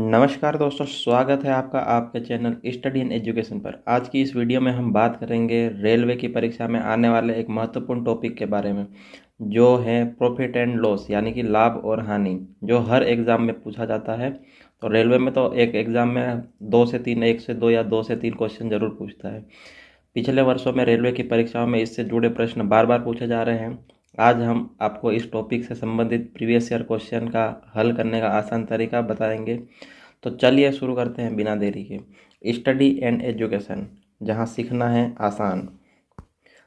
नमस्कार दोस्तों, स्वागत है आपका आपके चैनल स्टडी एंड एजुकेशन पर। आज की इस वीडियो में हम बात करेंगे रेलवे की परीक्षा में आने वाले एक महत्वपूर्ण टॉपिक के बारे में, जो है प्रॉफिट एंड लॉस, यानी कि लाभ और हानि, जो हर एग्ज़ाम में पूछा जाता है। तो रेलवे में तो एक एग्ज़ाम में 2 से 3, 1 से 2 या 2 से 3 क्वेश्चन ज़रूर पूछता है। पिछले वर्षों में रेलवे की परीक्षाओं में इससे जुड़े प्रश्न बार बार पूछे जा रहे हैं। आज हम आपको इस टॉपिक से संबंधित प्रीवियस ईयर क्वेश्चन का हल करने का आसान तरीका बताएंगे। तो चलिए शुरू करते हैं बिना देरी के। स्टडी एंड एजुकेशन, जहां सीखना है आसान।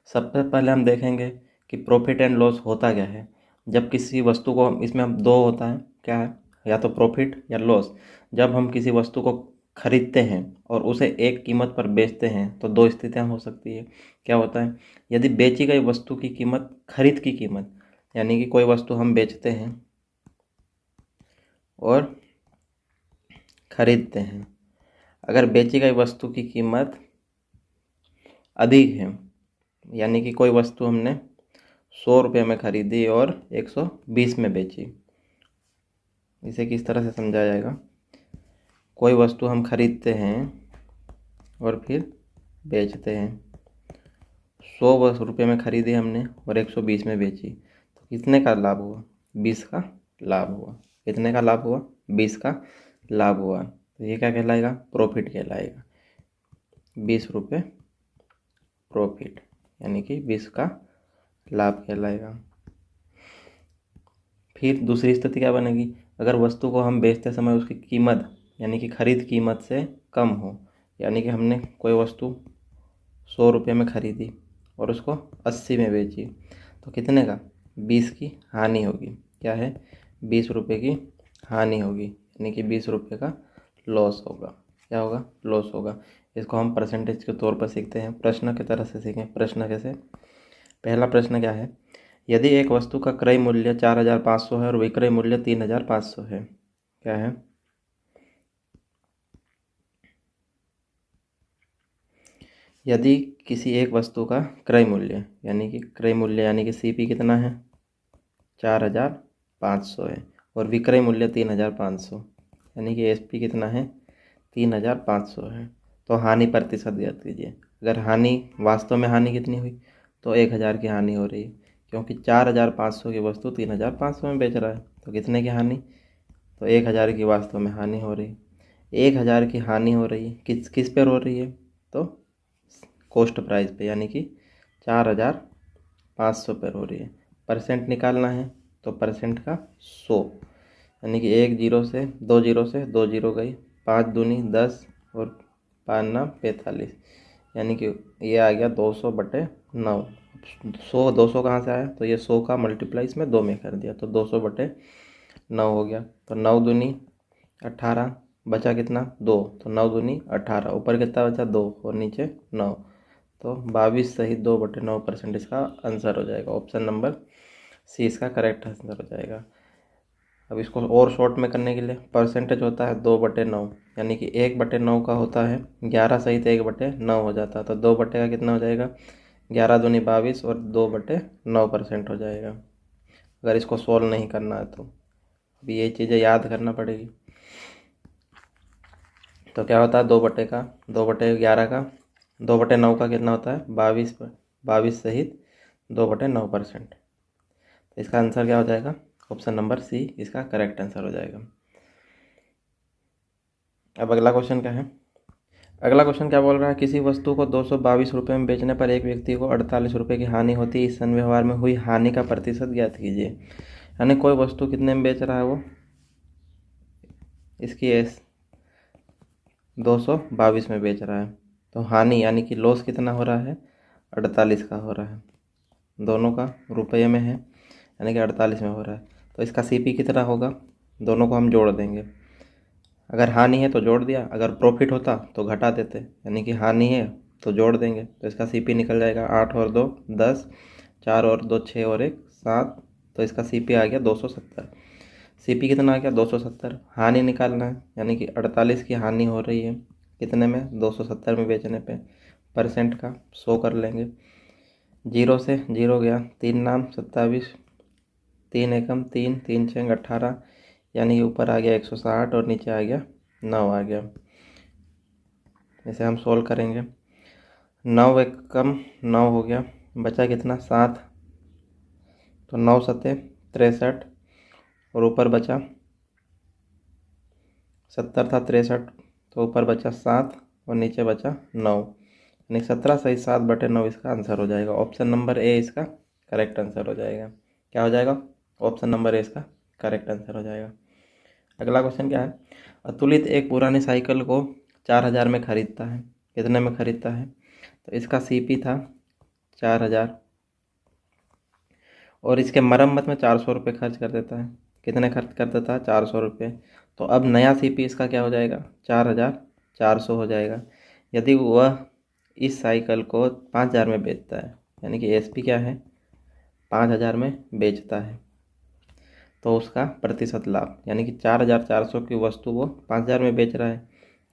सबसे पहले हम देखेंगे कि प्रॉफिट एंड लॉस होता क्या है। जब किसी वस्तु को, इसमें हम दो होता है, क्या है, या तो प्रॉफिट या लॉस। जब हम किसी वस्तु को खरीदते हैं और उसे एक कीमत पर बेचते हैं तो दो स्थितियां हो सकती है। क्या होता है, यदि बेची गई वस्तु की कीमत खरीद की कीमत, यानी कि कोई वस्तु हम बेचते हैं और खरीदते हैं, अगर बेची गई वस्तु की कीमत अधिक है, यानी कि कोई वस्तु हमने 100 रुपये में खरीदी और 120 में बेची। इसे किस तरह से समझा जाएगा। कोई वस्तु हम खरीदते हैं और फिर बेचते हैं। 100 रुपये में खरीदी हमने और 120 में बेची, तो कितने का लाभ हुआ? 20 का लाभ हुआ। कितने का लाभ हुआ? 20 का लाभ हुआ। तो ये क्या कहलाएगा? प्रॉफिट कहलाएगा। 20 रुपये प्रॉफिट, यानी कि 20 का लाभ कहलाएगा। फिर दूसरी स्थिति क्या बनेगी, अगर वस्तु को हम बेचते समय उसकी कीमत, यानी कि खरीद कीमत से कम हो, यानी कि हमने कोई वस्तु 100 रुपये में खरीदी और उसको 80 में बेची, तो कितने का? 20 की हानि होगी। क्या है? 20 रुपये की हानि होगी, यानी कि 20 रुपये का लॉस होगा। क्या होगा? लॉस होगा। इसको हम परसेंटेज के तौर पर सीखते हैं, प्रश्न की तरह से सीखें। प्रश्न कैसे? पहला प्रश्न क्या है, यदि एक वस्तु का क्रय मूल्य 4,500 है और विक्रय मूल्य 3,500 है। क्या है? यदि किसी एक वस्तु का क्रय मूल्य, यानी कि सीपी कितना है? 4,500 है और विक्रय मूल्य 3,500, यानी कि एसपी कितना है? 3,500 है। तो हानि प्रतिशत ज्ञात कीजिए। अगर हानि, वास्तव में हानि कितनी हुई, तो 1,000 की हानि हो रही है, क्योंकि 4,500 की वस्तु 3,500 में बेच रहा है। तो कितने की हानि? तो 1,000 की वास्तव में हानि हो रही है। 1,000 की हानि हो रही है, किस किस पर हो रही है? तो कॉस्ट प्राइस पे, यानी कि 4,500 पर हो रही है। परसेंट निकालना है, तो परसेंट का 100, यानी कि 1 जीरो से 2 जीरो गई, 5 दूनी 10 और 5 9 45, यानी कि ये आ गया 200/9। 100 कहाँ से आया? तो ये 100 का मल्टीप्लाई इसमें 2 में कर दिया, तो 200/9 हो गया। तो 9 दूनी 18, बचा कितना? 2, तो 9 दूनी 18, ऊपर कितना बचा? 2 और नीचे 9, तो 22 सहित 2/9% इसका आंसर हो जाएगा। ऑप्शन नंबर सी इसका करेक्ट आंसर हो जाएगा। अब इसको और शॉर्ट में करने के लिए, परसेंटेज होता है 2/9, यानी कि 1/9 का होता है 11 सहित 1/9 हो जाता है, तो 2 बटे का कितना हो जाएगा? 11 दूनी 22 और 2/9% हो जाएगा। अगर इसको सोल्व नहीं करना है तो अभी ये चीज़ें याद करना पड़ेगी। तो क्या होता है? 2/11 का, 2/9 का कितना होता है? 22 सहित 2/9%। तो इसका आंसर क्या हो जाएगा? ऑप्शन नंबर सी इसका करेक्ट आंसर हो जाएगा। अब अगला क्वेश्चन क्या है? अगला क्वेश्चन क्या बोल रहा है, किसी वस्तु को 222 रुपये में बेचने पर एक व्यक्ति को 48 रुपये की हानि होती है। इस सन व्यवहार में हुई हानि का प्रतिशत ज्ञात कीजिए। यानी कोई वस्तु कितने में बेच रहा है वो, इसकी 222 में बेच रहा है, तो हानि यानी कि लॉस कितना हो रहा है? 48 का हो रहा है। दोनों का रुपये में है, यानी कि 48 में हो रहा है। तो इसका सीपी कितना होगा? दोनों को हम जोड़ देंगे। अगर हानि है तो जोड़ दिया, अगर प्रॉफिट होता तो घटा देते, यानी कि हानि है तो जोड़ देंगे, तो इसका सीपी निकल जाएगा 8 और 2 10, 4 और 2 6 और 1 7, तो इसका सीपी आ गया 270। सीपी कितना आ गया? 270। हानि निकालना है, यानी कि 48 की हानि हो रही है, कितने में? 270 में बेचने पे। परसेंट का 100 कर लेंगे, 0 से 0 गया, 3 नाम 27, 3 एकम 3, 3 छंग 18, यानी कि ऊपर आ गया 160 और नीचे आ गया 9 आ गया। इसे हम सोल्व करेंगे। 9 एक कम 9 हो गया, बचा कितना 7, तो 9 सत्ते 63 और ऊपर बचा 70 था 63, तो ऊपर बचा 7 और नीचे बचा 9, यानी 17 सही 7/9 इसका आंसर हो जाएगा। ऑप्शन नंबर ए इसका करेक्ट आंसर हो जाएगा। क्या हो जाएगा? ऑप्शन नंबर ए इसका करेक्ट आंसर हो जाएगा। अगला क्वेश्चन क्या है? अतुलित एक पुरानी साइकिल को 4000 में खरीदता है। कितने में खरीदता है? तो इसका सीपी था 4000 और इसके मरम्मत में 400 रुपये खर्च कर देता है। कितने खर्च कर देता है? 400 रुपये। तो अब नया सीपी इसका क्या हो जाएगा? 4400 हो जाएगा। यदि वह इस साइकिल को 5000 में बेचता है, यानी कि एसपी क्या है? 5000 में बेचता है, तो उसका प्रतिशत लाभ, यानी कि 4400 की वस्तु वो 5000 में बेच रहा है,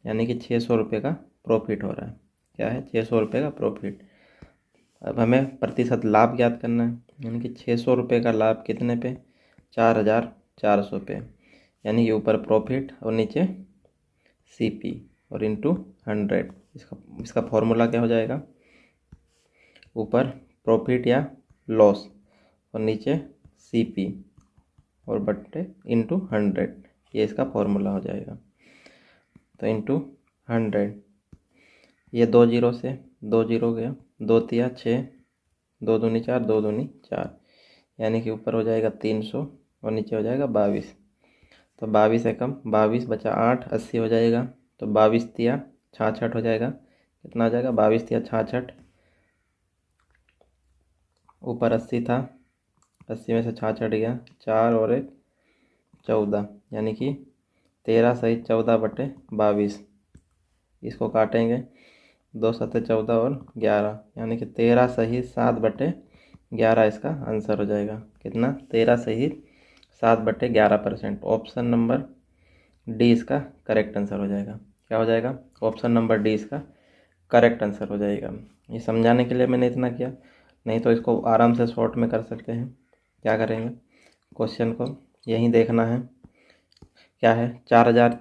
यानी कि 600 रुपये का प्रॉफिट हो रहा है। क्या है? 600 रुपये का प्रॉफिट। अब हमें प्रतिशत लाभ ज्ञात करना है, यानी कि 600 रुपये का लाभ कितने पे? 4400 पे, यानी कि ऊपर प्रॉफिट और नीचे सीपी और इंटू 100। इसका फॉर्मूला क्या हो जाएगा? ऊपर प्रॉफिट या लॉस और नीचे सीपी और बट्टे इंटू 100, ये इसका फॉर्मूला हो जाएगा। तो इंटू 100, ये 2 जीरो से 2 जीरो गया, 2 तिया 6, 2 दूनी 4, 2 दूनी 4, यानी कि ऊपर हो जाएगा 300 और नीचे हो जाएगा 22। तो 22 एकम 22 बचा 8, 80 हो जाएगा। तो 22 तिया 66 हो जाएगा। कितना हो जाएगा? 22 तिया 66, ऊपर 80 था, 80 में से 66 गया, 4 और 1 14, यानी कि 13 सही 14/22। इसको काटेंगे, 2 सत्ते 14 और 11, यानी कि 13 सही 7/11 इसका आंसर हो जाएगा। कितना? 13 सही 7/11%। ऑप्शन नंबर डी इसका करेक्ट आंसर हो जाएगा। क्या हो जाएगा? ऑप्शन नंबर डी इसका करेक्ट आंसर हो जाएगा। ये समझाने के लिए मैंने इतना किया, नहीं तो इसको आराम से शॉर्ट में कर सकते हैं। क्या करेंगे? क्वेश्चन को यहीं देखना है। क्या है? 4000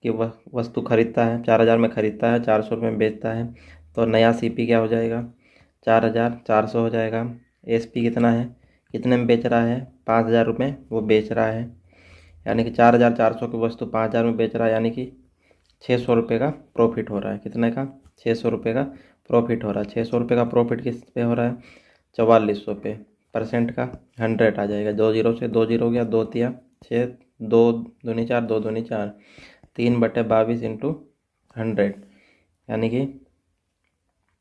की वस्तु खरीदता है, 4000 में खरीदता है, 400 रुपये में बेचता है, तो नया सीपी क्या हो जाएगा? 4400 हो जाएगा। एसपी कितना है? कितने में बेच रहा है? 5000 रुपये वो बेच रहा है, यानी कि 4400 की वस्तु 5000 में बेच रहा है, यानी कि 600 रुपये का प्रॉफिट हो रहा है। कितने का? 600 रुपये का प्रॉफिट हो रहा है। 600 रुपये का प्रॉफिट किस पे हो रहा है? 4400 पे। परसेंट का 100 आ जाएगा। 2 जीरो से 2 जीरो हो गया, 2 तिया 6, 2 दूनी 4, 2 दूनी 4, 3/22 इंटू 100, यानी कि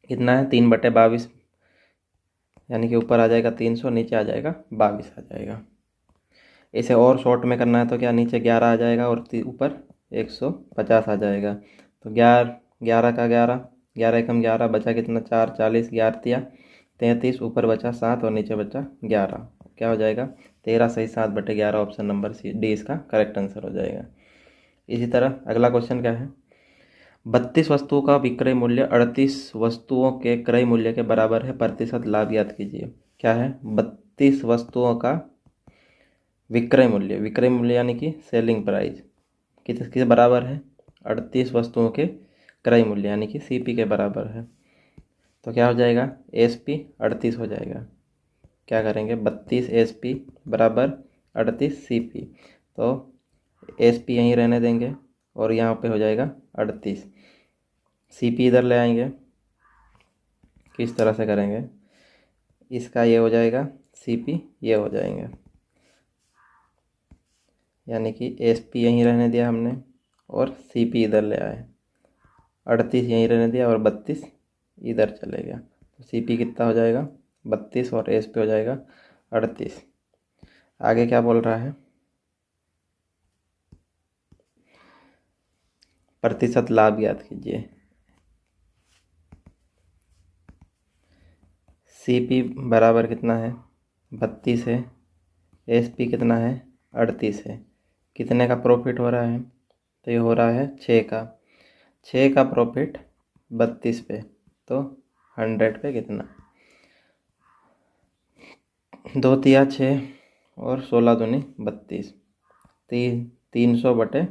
कितना है? 3/22, यानी कि ऊपर आ जाएगा 300, नीचे आ जाएगा 22 आ जाएगा। इसे और शॉर्ट में करना है तो क्या? नीचे 11 आ जाएगा और ऊपर 150 आ जाएगा। तो 11 11 का 11, 11 एकम 11, बचा कितना? 4, 40, 11 तिया 33, ऊपर बचा 7 और नीचे बचा 11। क्या हो जाएगा? 13 सही 7/11। ऑप्शन नंबर सी डी इसका करेक्ट आंसर हो जाएगा। इसी तरह अगला क्वेश्चन क्या है? 32 वस्तुओं का विक्रय मूल्य 38 वस्तुओं के क्रय मूल्य के बराबर है, प्रतिशत लाभ ज्ञात कीजिए। क्या है? 32 वस्तुओं का विक्रय मूल्य, विक्रय मूल्य यानी कि सेलिंग प्राइस किसके बराबर है? 38 वस्तुओं के क्रय मूल्य, यानी कि सीपी के बराबर है। तो क्या हो जाएगा? एसपी 38 हो जाएगा। क्या करेंगे? 32 एसपी बराबर 38 सीपी, तो एसपी यहीं रहने देंगे और यहाँ पे हो जाएगा 38, सीपी इधर ले आएंगे। किस तरह से करेंगे? इसका ये हो जाएगा, सीपी ये हो जाएंगे, यानी कि एसपी यहीं रहने दिया हमने और सीपी इधर ले आए। 38 यहीं रहने दिया और 32 इधर चले गया। तो सीपी कितना हो जाएगा? 32 और एसपी हो जाएगा 38। आगे क्या बोल रहा है? प्रतिशत लाभ याद कीजिए। सीपी बराबर कितना है? 32 है। एसपी कितना है? 38 है। कितने का प्रॉफिट हो रहा है? तो ये हो रहा है 6 का। 6 का प्रॉफिट 32 पे, तो 100 पे कितना? 2 तिया 6 और 16 दूनी 32, 300/100,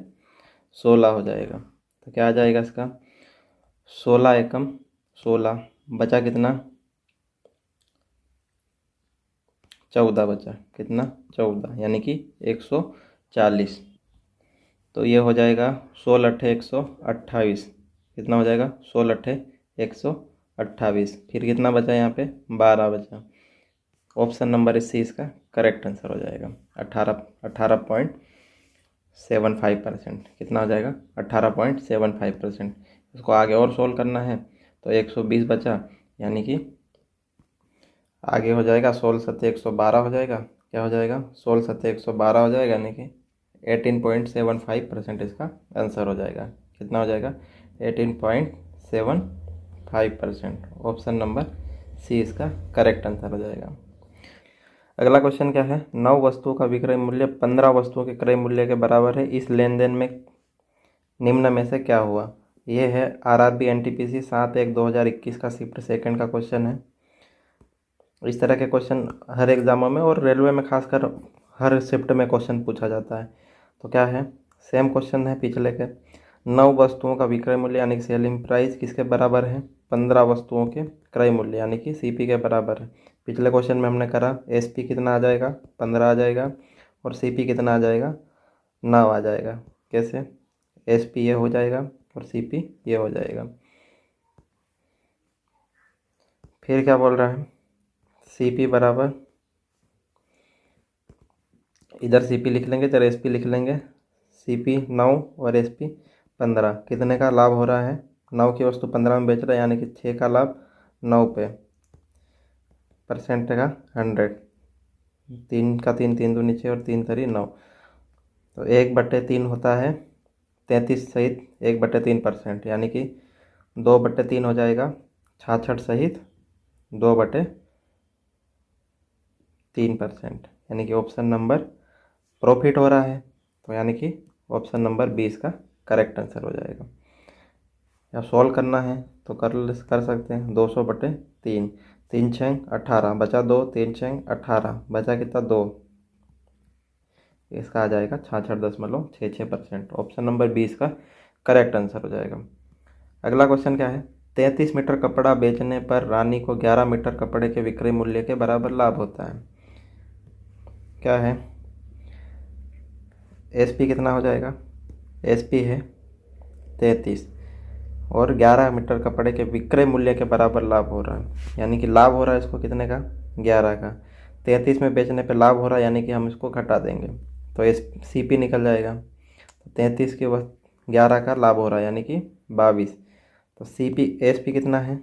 16 हो जाएगा। तो क्या आ जाएगा इसका, 16 एकम 16, बचा कितना, 14 बचा, कितना 14, यानी कि 140। तो ये हो जाएगा 16 अट्ठे 128, कितना हो जाएगा 16 अट्ठे 128। फिर कितना बचा यहाँ पे, 12 बचा। ऑप्शन नंबर सी इसका करेक्ट आंसर हो जाएगा। 18.75%, कितना हो जाएगा 18.75%। इसको आगे और सोल्व करना है तो 120 बचा, यानी कि आगे हो जाएगा 16 सत्ते 112 हो जाएगा। क्या हो जाएगा, 16 सत्ते 112 हो जाएगा, यानी कि 18.75% इसका आंसर हो जाएगा। कितना हो जाएगा, 18.75%। ऑप्शन नंबर सी इसका करेक्ट आंसर हो जाएगा। अगला क्वेश्चन क्या है, 9 वस्तुओं का विक्रय मूल्य 15 वस्तुओं के क्रय मूल्य के बराबर है। इस लेन देन में निम्न में से क्या हुआ। ये है आरआरबी एनटीपीसी 7/1/2021 का शिफ्ट सेकंड का क्वेश्चन है। इस तरह के क्वेश्चन हर एग्जामों में और रेलवे में खासकर हर शिफ्ट में क्वेश्चन पूछा जाता है। तो क्या है, सेम क्वेश्चन है पिछले के। 9 वस्तुओं का विक्रय मूल्य यानी कि सेलिंग प्राइस किसके बराबर है, 15 वस्तुओं के क्रय मूल्य यानी कि सीपी के बराबर है। पिछले क्वेश्चन में हमने करा एसपी कितना आ जाएगा, 15 आ जाएगा, और सीपी कितना आ जाएगा, 9 आ जाएगा। कैसे, एसपी ये हो जाएगा और सीपी ये हो जाएगा। फिर क्या बोल रहा है, सीपी बराबर, इधर सीपी लिख लेंगे इधर एसपी लिख लेंगे। सीपी 9 और एसपी 15, कितने का लाभ हो रहा है, 9 की वस्तु 15 में बेच रहा है, यानी कि 6 का लाभ 9 पे, परसेंट का 100, 3 का 3, 3 दूनी 6 और 3 तरी 9। तो 1/3 होता है 33 सहित 1/3%, यानी कि 2/3 हो जाएगा 66 सहित 2/3%, यानी कि ऑप्शन नंबर प्रॉफिट हो रहा है। तो यानी कि ऑप्शन नंबर 20 का करेक्ट आंसर हो जाएगा। या सॉल्व करना है तो कर सकते हैं। 200/3, 3 6 18 बचा 2, 3 6 18 बचा कितना 2, इसका आ जाएगा 66.66%। ऑप्शन नंबर 20 का करेक्ट आंसर हो जाएगा। अगला क्वेश्चन क्या है, 33 मीटर कपड़ा बेचने पर रानी को 11 मीटर कपड़े के विक्रय मूल्य के बराबर लाभ होता है। क्या है, एसपी कितना हो जाएगा, एसपी है 33 और 11 मीटर कपड़े के विक्रय मूल्य के बराबर लाभ हो रहा है, यानी कि लाभ हो रहा है इसको कितने का, 11 का। 33 में बेचने पे लाभ हो रहा है, यानी कि हम इसको घटा देंगे तो एस सीपी निकल जाएगा। तो 33 के वह 11 का लाभ हो रहा है, यानी कि 22। तो सीपी एसपी कितना है,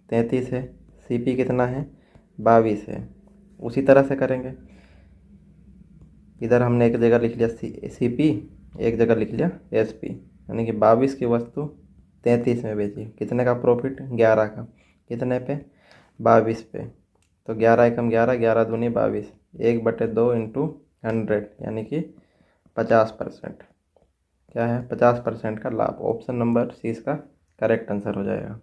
33 है, सीपी कितना है, 22 है। उसी तरह से करेंगे, इधर हमने एक जगह लिख लिया सीपी, एक जगह लिख लिया एसपी, यानी कि 22 की वस्तु 33 में बेची, कितने का प्रॉफिट, 11 का, कितने पे, 22 पे। तो 11 एकम 11, 11 दूनी 22, 1/2 इंटू 100, यानी कि 50%। क्या है, 50% का लाभ। ऑप्शन नंबर सी इसका करेक्ट आंसर हो जाएगा।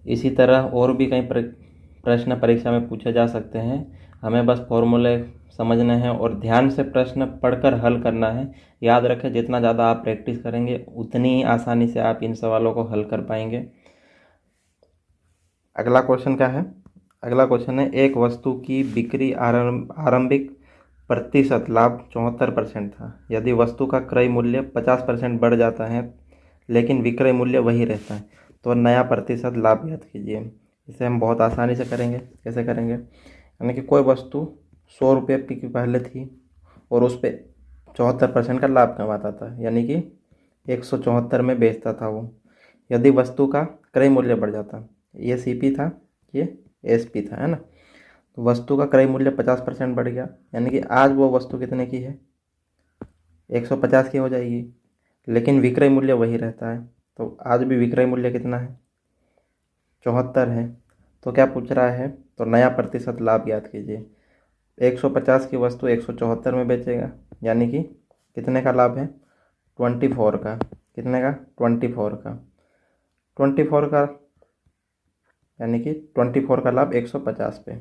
इसी तरह और भी कई प्रश्न परीक्षा में पूछे जा सकते हैं। हमें बस फॉर्मूले समझने हैं और ध्यान से प्रश्न पढ़कर हल करना है। याद रखें, जितना ज़्यादा आप प्रैक्टिस करेंगे उतनी ही आसानी से आप इन सवालों को हल कर पाएंगे। अगला क्वेश्चन क्या है, अगला क्वेश्चन है, एक वस्तु की बिक्री आरंभिक प्रतिशत लाभ 74% था। यदि वस्तु का क्रय मूल्य 50% बढ़ जाता है लेकिन विक्रय मूल्य वही रहता है तो नया प्रतिशत लाभ ज्ञात कीजिए। इसे हम बहुत आसानी से करेंगे। कैसे करेंगे, यानी कि कोई वस्तु 100 रुपये की पहले थी और उस पर 74% का लाभ कमाता था, यानी कि 174 में बेचता था वो। यदि वस्तु का क्रय मूल्य बढ़ जाता, ये सीपी था, ये एसपी था, है ना। तो वस्तु का क्रय मूल्य 50% बढ़ गया, यानी कि आज वो वस्तु कितने की है, 150 की हो जाएगी, लेकिन विक्रय मूल्य वही रहता है। तो आज भी विक्रय मूल्य कितना है, 74 है। तो क्या पूछ रहा है, तो नया प्रतिशत लाभ ज्ञात कीजिए। 150 की वस्तु 174 में बेचेगा, यानी कि कितने का लाभ है, 24 का, कितने का, 24 का, 24 का, यानी कि 24 का लाभ 150 पे।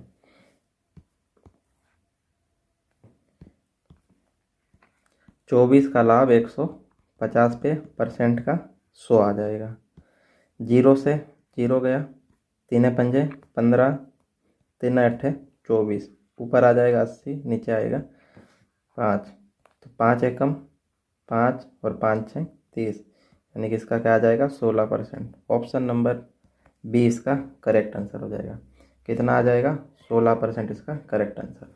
24 का लाभ 150 50 पे परसेंट का 100 आ जाएगा। 0 से 0 गया, 3 पंजे 15, 3 अट्ठे 24, ऊपर आ जाएगा 80, नीचे आएगा 5। तो 5 एकम 5 और 5 छः 30, यानी कि इसका क्या आ जाएगा 16%। ऑप्शन नंबर बी इसका करेक्ट आंसर हो जाएगा। कितना आ जाएगा 16% इसका correct answer.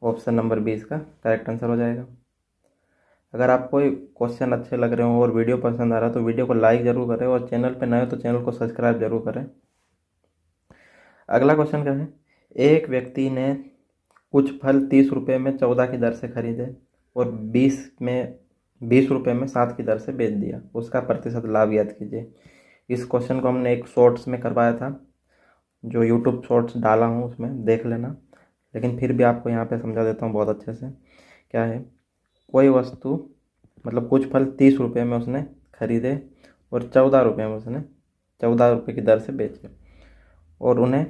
Option number b इसका करेक्ट आंसर हो जाएगा। अगर आपको क्वेश्चन अच्छे लग रहे हो और वीडियो पसंद आ रहा है तो वीडियो को लाइक ज़रूर करें और चैनल पे नए हो तो चैनल को सब्सक्राइब जरूर करें। अगला क्वेश्चन क्या है, एक व्यक्ति ने कुछ फल 30 रुपये में 14 की दर से खरीदे और 20 रुपये में 7 की दर से बेच दिया, उसका प्रतिशत लाभ याद कीजिए। इस क्वेश्चन को हमने एक शॉर्ट्स में करवाया था, जो यूट्यूब शॉर्ट्स डाला हूँ उसमें देख लेना, लेकिन फिर भी आपको यहाँ पे समझा देता हूँ बहुत अच्छे से। क्या है, कोई वस्तु मतलब कुछ फल 30 रुपये में उसने खरीदे और 14 रुपये में उसने 14 रुपये की दर से बेचे और उन्हें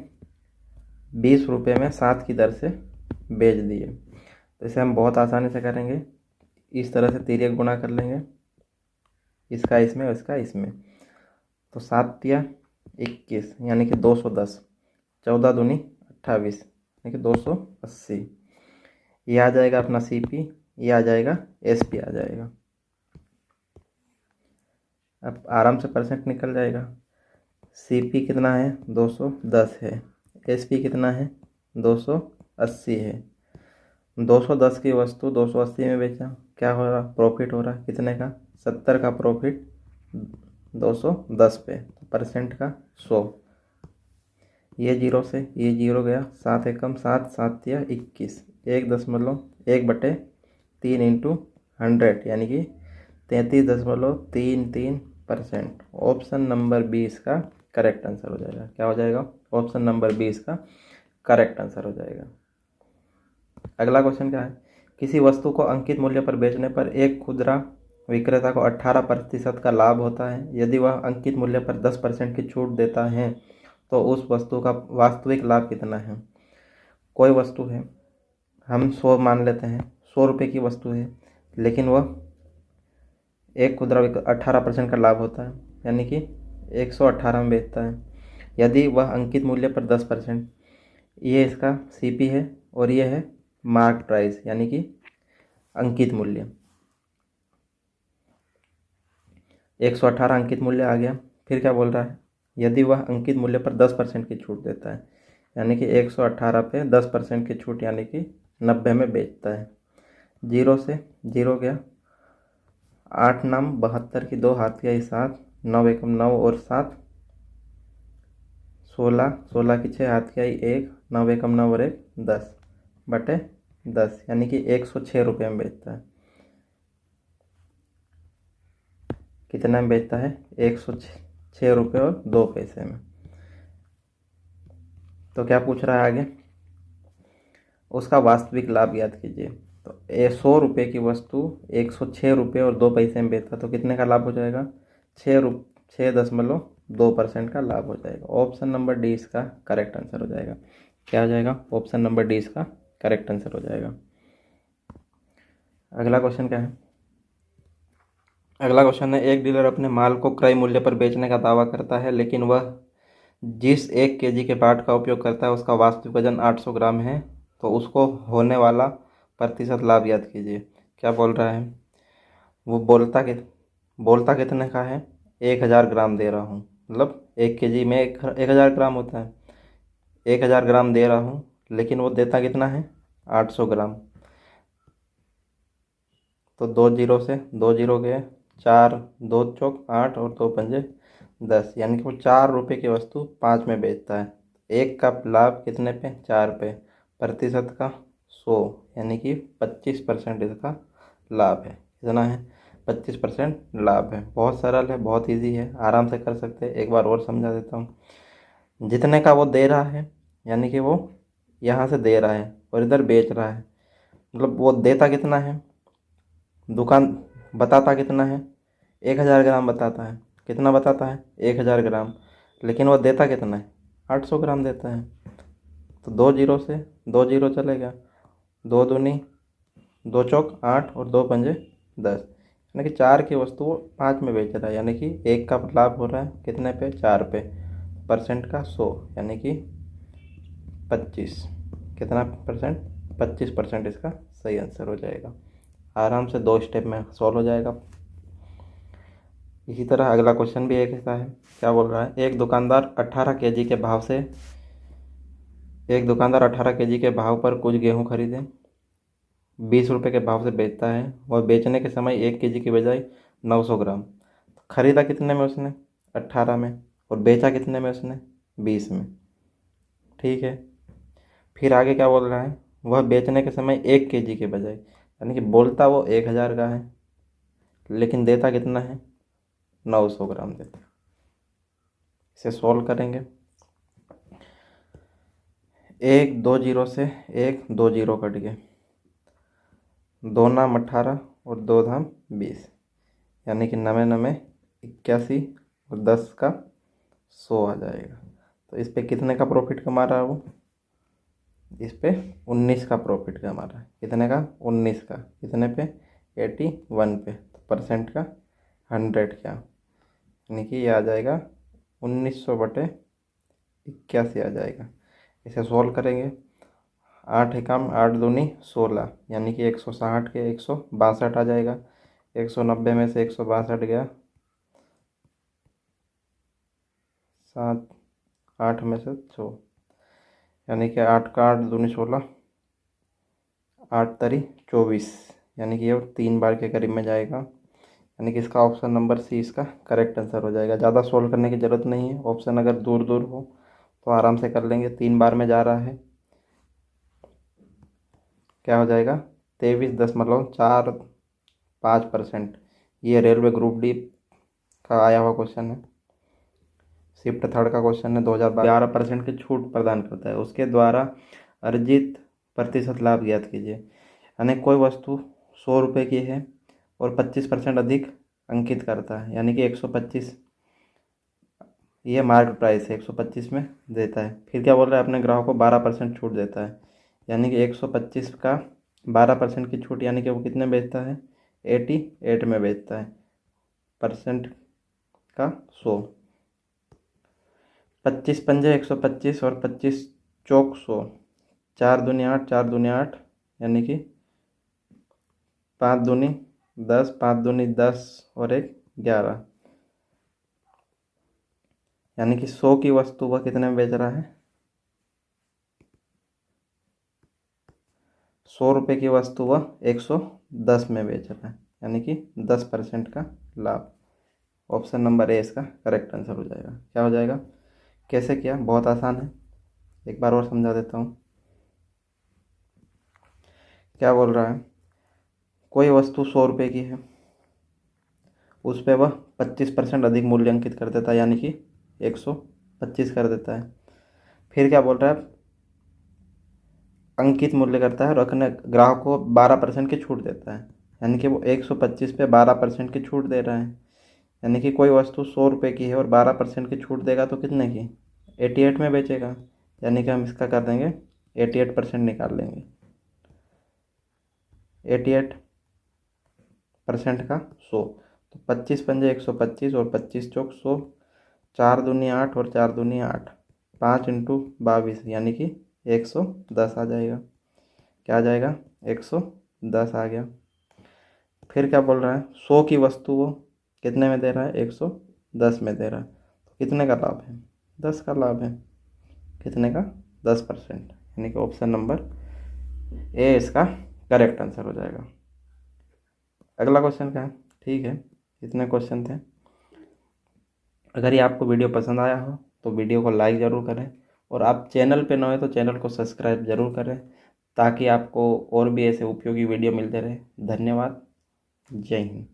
20 रुपये में 7 की दर से बेच दिए। तो इसे हम बहुत आसानी से करेंगे, इस तरह से तिर्यक गुणा कर लेंगे, इसका इसमें और इसका इसमें। तो 7 तिया 21 यानी कि 210, 14 दूनी 28 यानी कि 280। ये आ जाएगा अपना CP, ये आ जाएगा SP आ जाएगा। अब आराम से परसेंट निकल जाएगा। CP कितना है 210 है, SP कितना है 280 है। 210 की वस्तु 280 में बेचा, क्या हो रहा प्रॉफिट हो रहा कितने का 70 का प्रॉफिट 210 पे, तो परसेंट का 100। ये 0 से ये 0 गया, 7 एकम 7, 7 या 21, 1.1/3 इंटू 100 यानी कि 33.33%। ऑप्शन नंबर बी इसका करेक्ट आंसर हो जाएगा। क्या हो जाएगा, ऑप्शन नंबर बी इसका करेक्ट आंसर हो जाएगा। अगला क्वेश्चन क्या है, किसी वस्तु को अंकित मूल्य पर बेचने पर एक खुदरा विक्रेता को 18% का लाभ होता है। यदि वह अंकित मूल्य पर 10% की छूट देता है तो उस वस्तु का वास्तविक लाभ कितना है। कोई वस्तु है, हम 100 मान लेते हैं, 100 रुपये की वस्तु है, लेकिन वह एक खुदरा 18% का लाभ होता है, यानी कि 118 में बेचता है। यदि वह अंकित मूल्य पर 10%, ये इसका CP है और ये है मार्क प्राइस यानी कि अंकित मूल्य। 118 अंकित मूल्य आ गया। फिर क्या बोल रहा है, यदि वह अंकित मूल्य पर 10% की छूट देता है, यानी कि 118 पे 10% की छूट यानी कि 90 में बेचता है। 0 से 0 गया, 8 नाम 72 की 2 हाथ गई 7, 9 एकम 9 और 7 16, 16 की 6 हाथ गई 1, 9 एकम 9 और 1 10/10 यानी कि 106 रुपये में बेचता है। कितना में बेचता है 106 रुपये और 2 पैसे में। तो क्या पूछ रहा है आगे, उसका वास्तविक लाभ याद कीजिए। तो 100 रुपये की वस्तु 106 रुपये और 2 पैसे में बेचता, तो कितने का लाभ हो जाएगा 6.2% का लाभ हो जाएगा। ऑप्शन नंबर डी इसका करेक्ट आंसर हो जाएगा। क्या हो जाएगा, ऑप्शन नंबर डी इसका करेक्ट आंसर हो जाएगा। अगला क्वेश्चन क्या है, अगला क्वेश्चन है, एक डीलर अपने माल को क्रय मूल्य पर बेचने का दावा करता है, लेकिन वह जिस 1 kg के बाट का उपयोग करता है उसका वास्तविक वजन 800 ग्राम है, तो उसको होने वाला प्रतिशत लाभ याद कीजिए। क्या बोल रहा है, वो बोलता कितने का है 1000 ग्राम दे रहा हूँ, मतलब 1 kg में 1000 ग्राम होता है, 1000 ग्राम दे रहा हूँ, लेकिन वो देता कितना है 800 ग्राम। तो 2 0 से 2 0 गए, 4 2 चौक 8 और 2 पंजे 10, यानी कि वो 4 रुपये की वस्तु 5 में बेचता है। एक का लाभ कितने पे 4 पे, प्रतिशत का 100 यानी कि 25% इसका लाभ है। कितना है 25% लाभ है। बहुत सरल है, बहुत इजी है, आराम से कर सकते हैं। एक बार और समझा देता हूँ। जितने का वो दे रहा है, यानी कि वो यहाँ से दे रहा है और इधर बेच रहा है, मतलब वो देता कितना है, दुकान बताता कितना है 1000 ग्राम बताता है, कितना बताता है 1000 ग्राम, लेकिन वो देता कितना है 800 ग्राम देता है। तो 2 0 से 2 0 चलेगा, 2 दूनी 2 चौक 8 और 2 पंजे 10, यानी कि 4 की वस्तु वो 5 में बेच रहा है, यानी कि 1 का लाभ हो रहा है कितने पे, 4 पे। परसेंट का 100 यानी कि 25, कितना परसेंट, 25% इसका सही आंसर हो जाएगा। आराम से 2 स्टेप में सॉल्व हो जाएगा। इसी तरह अगला क्वेश्चन भी एक ऐसा है। क्या बोल रहा है, एक दुकानदार 18 केजी के भाव से एक दुकानदार 18 केजी के भाव पर कुछ गेहूँ खरीदे 20 रुपये के भाव से बेचता है और बेचने के समय 1 केजी की बजाय 900 ग्राम। खरीदा कितने में उसने, 18 में, और बेचा कितने में उसने, 20 में। ठीक है, फिर आगे क्या बोल रहा है, वह बेचने के समय 1 केजी के बजाय, यानी कि बोलता वो 1000 का है लेकिन देता कितना है, 900 ग्राम देता है। इसे सॉल्व करेंगे। 1 2 जीरो से 1 2 जीरो कट गए, 2 नाम 18 और 2 धाम 20, यानी कि 9 9 81 और 10 का 100 आ जाएगा। तो इस पे कितने का प्रॉफिट कमा रहा है वो, इस पे 19 का प्रॉफिट कमा रहा है। कितने का, 19 का। कितने पे, 81 पे। तो परसेंट का 100 क्या, यानी कि ये आ जाएगा 1900/81 आ जाएगा। इसे सॉल्व करेंगे। 8 एकम 8 दूनी 16, यानी कि 160 के 162 आ जाएगा। 190 में से 162 गया 7, 8 में से 6, यानी कि 8 का 8 दूनी 16, 8 तरी 24, यानी कि ये 3 बार के करीब में जाएगा। यानी कि इसका ऑप्शन नंबर सी इसका करेक्ट आंसर हो जाएगा। ज़्यादा सोल्व करने की ज़रूरत नहीं है, ऑप्शन अगर दूर दूर हो तो आराम से कर लेंगे। 3 बार में जा रहा है, क्या हो जाएगा, 23.45%। ये रेलवे ग्रुप डी का आया हुआ क्वेश्चन है। शिफ्ट थर्ड का क्वेश्चन है 2012। 11% की छूट प्रदान करता है, उसके द्वारा अर्जित प्रतिशत लाभ ज्ञात कीजिए। यानी कोई वस्तु 100 रुपये की है और 25% अधिक अंकित करता है, यानी कि 125, ये मार्केट प्राइस है, 125 में देता है। फिर क्या बोल रहा है, अपने ग्राहक को 12% छूट देता है, यानी कि 125 का 12% की छूट, यानी कि वो कितने बेचता है, 88 में बेचता है। परसेंट का 100, 25 पंजे 125 और 25 चौक 100, 4 दूनी 8, 4 दूनी 8, यानी कि 5 दूनी 10, 5 दूनी 10 और 1 11, यानी कि 100 की वस्तु वह कितने में बेच रहा है, 100 रुपये की वस्तु वह 110 में बेच रहा है, यानी कि 10% का लाभ। ऑप्शन नंबर ए इसका करेक्ट आंसर हो जाएगा। क्या हो जाएगा, कैसे किया, बहुत आसान है, एक बार और समझा देता हूँ। क्या बोल रहा है, कोई वस्तु 100 रुपये की है, उस पर वह 25% अधिक मूल्य अंकित कर देता है, यानी कि 125 कर देता है। फिर क्या बोल रहा है, अंकित मूल्य करता है और अपने ग्राहक को 12% की छूट देता है, यानी कि वो 125 पे 12% की छूट दे रहा है। यानी कि कोई वस्तु 100 रुपये की है और 12% की छूट देगा तो कितने की, 88 में बेचेगा, यानी कि हम इसका कर देंगे 88% निकाल लेंगे। 88% का 100, तो 25 पंजे 125 और 25 चौक 100, 4 दूनी 8 और 4 दूनी 8, 5 इंटू 22, यानी कि 110 आ जाएगा। क्या आ जाएगा, 110 आ गया। फिर क्या बोल रहा है, 100 की वस्तु वो कितने में दे रहा है, 110 में दे रहा है, तो कितने का लाभ है, 10 का लाभ है। कितने का, 10%, यानी कि ऑप्शन नंबर ए इसका करेक्ट आंसर हो जाएगा। अगला क्वेश्चन क्या है, ठीक है, इतने क्वेश्चन थे। अगर ये आपको वीडियो पसंद आया हो तो वीडियो को लाइक ज़रूर करें, और आप चैनल पे नए हो तो चैनल को सब्सक्राइब ज़रूर करें, ताकि आपको और भी ऐसे उपयोगी वीडियो मिलते रहे। धन्यवाद, जय हिंद।